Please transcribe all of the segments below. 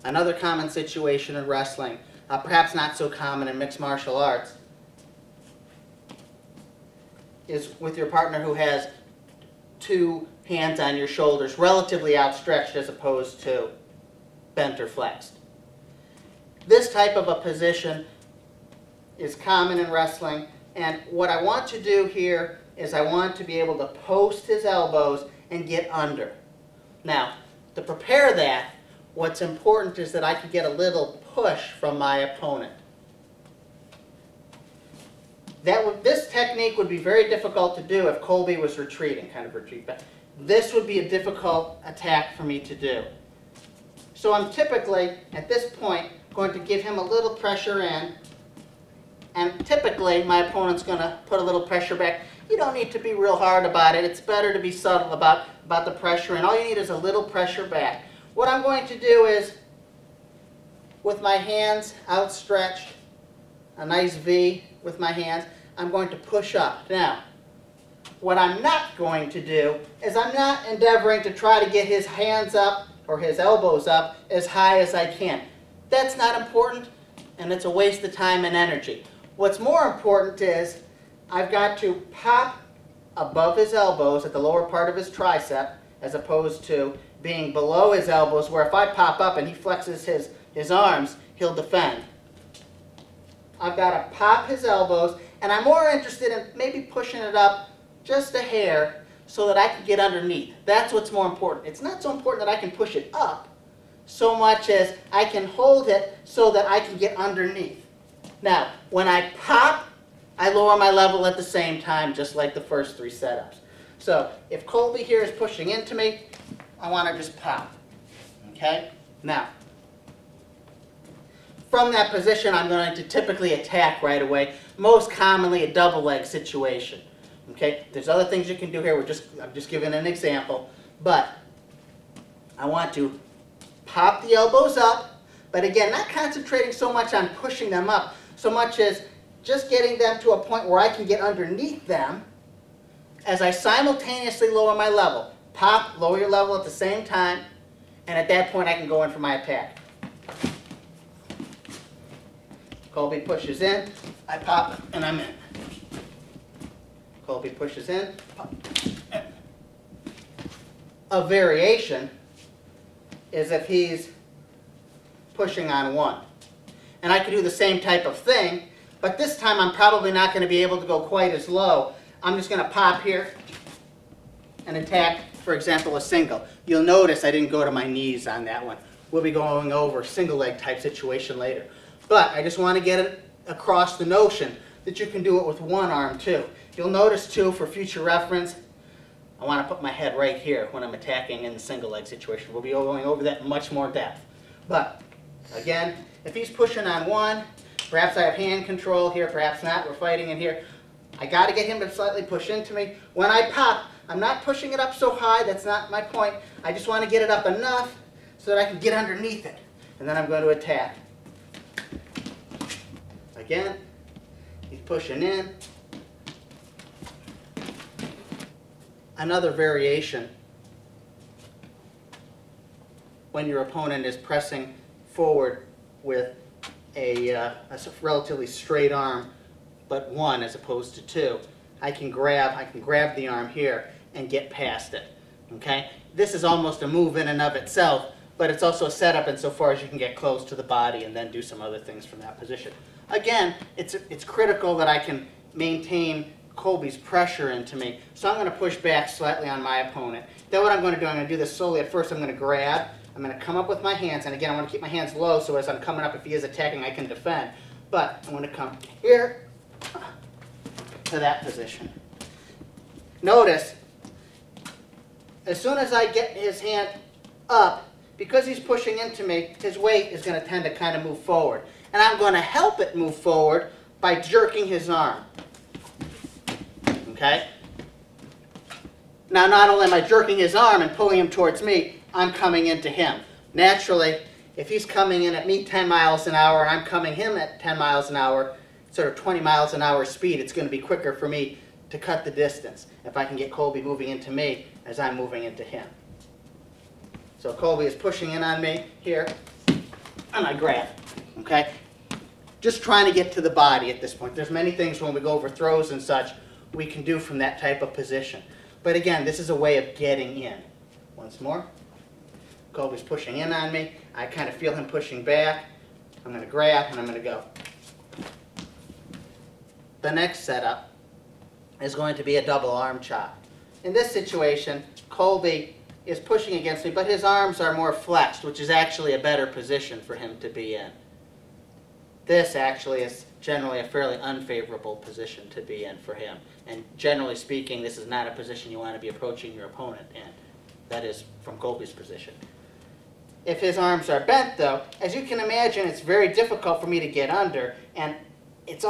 Another common situation in wrestling, perhaps not so common in mixed martial arts, is with your partner who has two hands on your shoulders, relatively outstretched as opposed to bent or flexed. This type of a position is common in wrestling, and what I want to do here is I want to be able to post his elbows and get under. Now, to prepare that, what's important is that I can get a little push from my opponent. This technique would be very difficult to do if Colby was retreating, kind of retreat back. This would be a difficult attack for me to do. So I'm typically, at this point, going to give him a little pressure in, and typically my opponent's going to put a little pressure back. You don't need to be real hard about it. It's better to be subtle about the pressure, and all you need is a little pressure back. What I'm going to do is, with my hands outstretched, a nice V with my hands, I'm going to push up. Now, what I'm not going to do is I'm not endeavoring to try to get his hands up or his elbows up as high as I can. That's not important, and it's a waste of time and energy. What's more important is I've got to pop above his elbows at the lower part of his tricep, as opposed to being below his elbows, where if I pop up and he flexes his arms, he'll defend. I've got to pop his elbows, and I'm more interested in maybe pushing it up just a hair so that I can get underneath. That's what's more important. It's not so important that I can push it up so much as I can hold it so that I can get underneath. Now, when I pop, I lower my level at the same time, just like the first three setups. So if Colby here is pushing into me, I want to just pop. Okay? Now, from that position, I'm going to typically attack right away, most commonly a double leg situation. Okay? There's other things you can do here. I'm just giving an example. But I want to pop the elbows up, but again, not concentrating so much on pushing them up, so much as just getting them to a point where I can get underneath them as I simultaneously lower my level. Pop, lower your level at the same time, and at that point I can go in for my attack. Colby pushes in, I pop, and I'm in. Colby pushes in, pop. A variation is if he's pushing on one. And I could do the same type of thing, but this time I'm probably not going to be able to go quite as low. I'm just going to pop here and attack, for example, a single. You'll notice I didn't go to my knees on that one. We'll be going over a single leg type situation later. But I just want to get it across the notion that you can do it with one arm too. You'll notice too, for future reference, I want to put my head right here when I'm attacking in the single leg situation. We'll be going over that in much more depth. But again, if he's pushing on one, perhaps I have hand control here, perhaps not, we're fighting in here. I got to get him to slightly push into me. When I pop, I'm not pushing it up so high, that's not my point. I just want to get it up enough so that I can get underneath it. And then I'm going to attack. Again, he's pushing in. Another variation, when your opponent is pressing forward with a relatively straight arm, but one as opposed to two, I can grab the arm here and get past it. Okay? This is almost a move in and of itself, but it's also a setup insofar as you can get close to the body and then do some other things from that position. Again, it's critical that I can maintain Colby's pressure into me. So I'm going to push back slightly on my opponent. Then what I'm going to do, I'm going to do this slowly. At first I'm going to grab. I'm going to come up with my hands. And again, I want to keep my hands low so as I'm coming up, if he is attacking, I can defend. But I'm going to come here to that position. Notice, as soon as I get his hand up, because he's pushing into me, his weight is going to tend to kind of move forward. And I'm going to help it move forward by jerking his arm. Okay? Now, not only am I jerking his arm and pulling him towards me, I'm coming into him. Naturally, if he's coming in at me 10 miles an hour and I'm coming him at 10 miles an hour, sort of 20 miles an hour speed, it's going to be quicker for me to cut the distance if I can get Colby moving into me as I'm moving into him. So Colby is pushing in on me here. and I grab, okay? Just trying to get to the body at this point. There's many things when we go over throws and such we can do from that type of position. But again, this is a way of getting in. Once more. Colby's pushing in on me. I kind of feel him pushing back. I'm going to grab and I'm going to go. The next setup is going to be a double arm chop. In this situation, Colby is pushing against me, but his arms are more flexed, which is actually a better position for him to be in. This actually is generally a fairly unfavorable position to be in for him. And generally speaking, this is not a position you want to be approaching your opponent in. That is from Colby's position. If his arms are bent, though, as you can imagine, it's very difficult for me to get under, and it's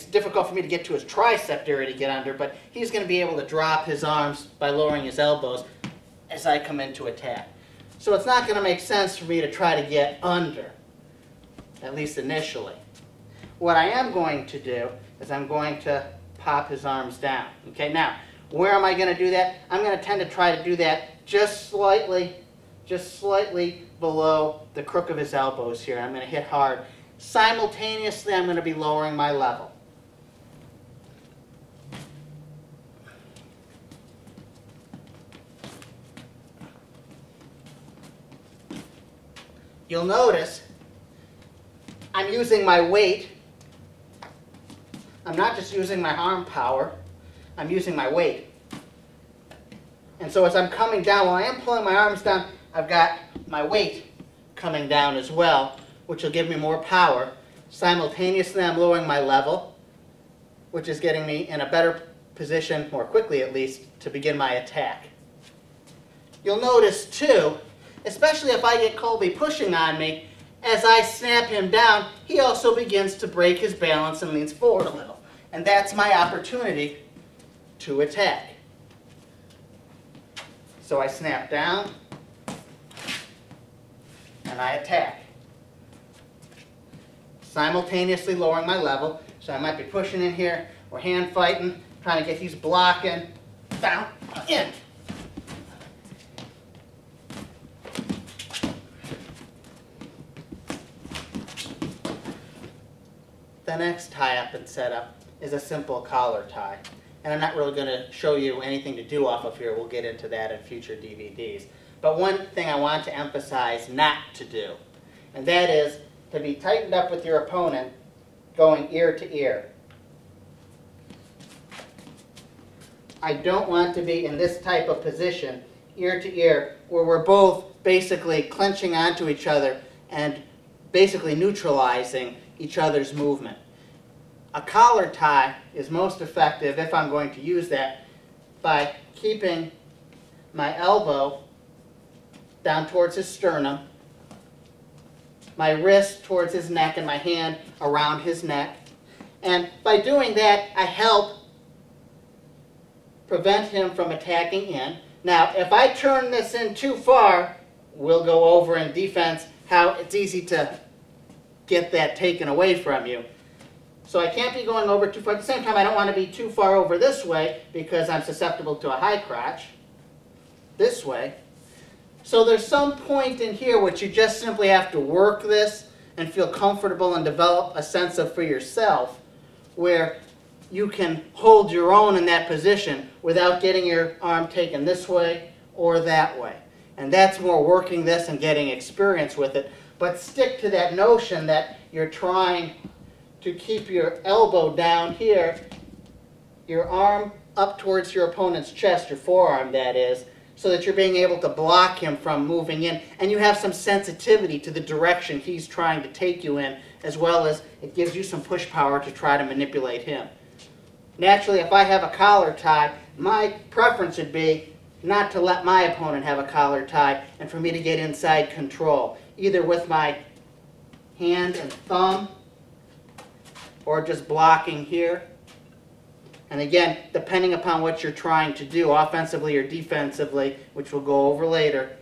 difficult for me to get to his tricep area to get under, but he's going to be able to drop his arms by lowering his elbows as I come into attack. So it's not going to make sense for me to try to get under, at least initially. What I am going to do is I'm going to pop his arms down. Okay, now, where am I going to do that? I'm going to tend to try to do that just slightly below the crook of his elbows here. I'm going to hit hard. Simultaneously, I'm going to be lowering my level. You'll notice I'm using my weight. I'm not just using my arm power. I'm using my weight. And so as I'm coming down, while I am pulling my arms down, I've got my weight coming down as well, which will give me more power. Simultaneously, I'm lowering my level, which is getting me in a better position, more quickly at least, to begin my attack. You'll notice too, especially if I get Colby pushing on me, as I snap him down, he also begins to break his balance and leans forward a little. And that's my opportunity to attack. So I snap down, and I attack. Simultaneously lowering my level, so I might be pushing in here, or hand fighting, trying to get these blocking, down, in. The next tie-up and setup is a simple collar tie. And I'm not really going to show you anything to do off of here. We'll get into that in future DVDs. But one thing I want to emphasize not to do, and that is to be tightened up with your opponent going ear to ear. I don't want to be in this type of position, ear to ear, where we're both basically clenching onto each other and basically neutralizing each other's movement. A collar tie is most effective, if I'm going to use that, by keeping my elbow down towards his sternum, my wrist towards his neck, and my hand around his neck. And by doing that, I help prevent him from attacking in. Now, if I turn this in too far, we'll go over in defense how it's easy to get that taken away from you. So I can't be going over too far. At the same time, I don't want to be too far over this way because I'm susceptible to a high crotch. This way. So there's some point in here which you just simply have to work this and feel comfortable and develop a sense of for yourself where you can hold your own in that position without getting your arm taken this way or that way. And that's more working this and getting experience with it. But stick to that notion that you're trying to keep your elbow down here, your arm up towards your opponent's chest, your forearm that is, so that you're being able to block him from moving in, and you have some sensitivity to the direction he's trying to take you in, as well as it gives you some push power to try to manipulate him. Naturally, if I have a collar tie, my preference would be not to let my opponent have a collar tie and for me to get inside control, either with my hand and thumb or just blocking here. And again, depending upon what you're trying to do, offensively or defensively, which we'll go over later,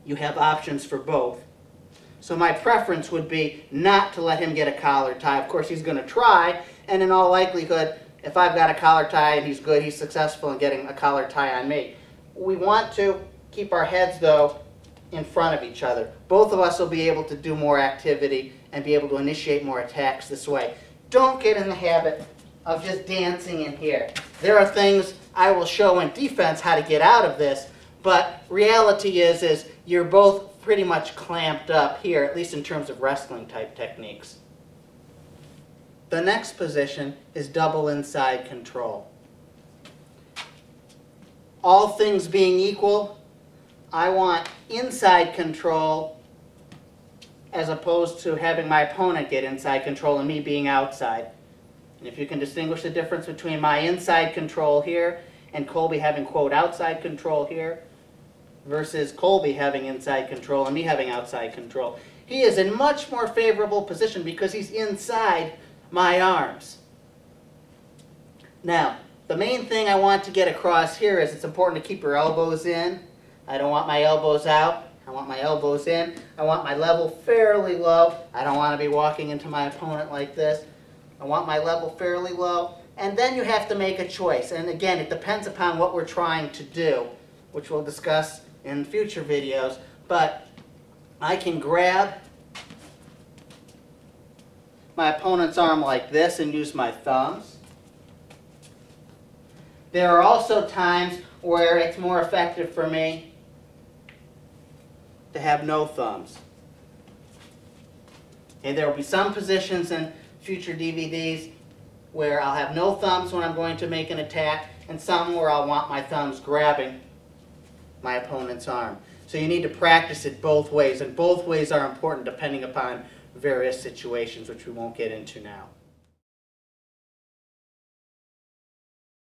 you have options for both. So my preference would be not to let him get a collar tie. Of course, he's going to try, and in all likelihood, if I've got a collar tie and he's good, he's successful in getting a collar tie on me. We want to keep our heads, though, in front of each other. Both of us will be able to do more activity and be able to initiate more attacks this way. Don't get in the habit of just dancing in here. There are things I will show in defense how to get out of this, but reality is you're both pretty much clamped up here, at least in terms of wrestling type techniques. The next position is double inside control. All things being equal, I want inside control as opposed to having my opponent get inside control and me being outside. And if you can distinguish the difference between my inside control here and Colby having, quote, outside control here versus Colby having inside control and me having outside control, he is in much more favorable position because he's inside my arms. Now, the main thing I want to get across here is it's important to keep your elbows in. I don't want my elbows out. I want my elbows in. I want my level fairly low. I don't want to be walking into my opponent like this. I want my level fairly low. And then you have to make a choice. And again, it depends upon what we're trying to do, which we'll discuss in future videos. But I can grab my opponent's arm like this and use my thumbs. There are also times where it's more effective for me to have no thumbs. And there will be some positions in future DVDs where I'll have no thumbs when I'm going to make an attack, and some where I'll want my thumbs grabbing my opponent's arm. So you need to practice it both ways, and both ways are important depending upon various situations, which we won't get into now.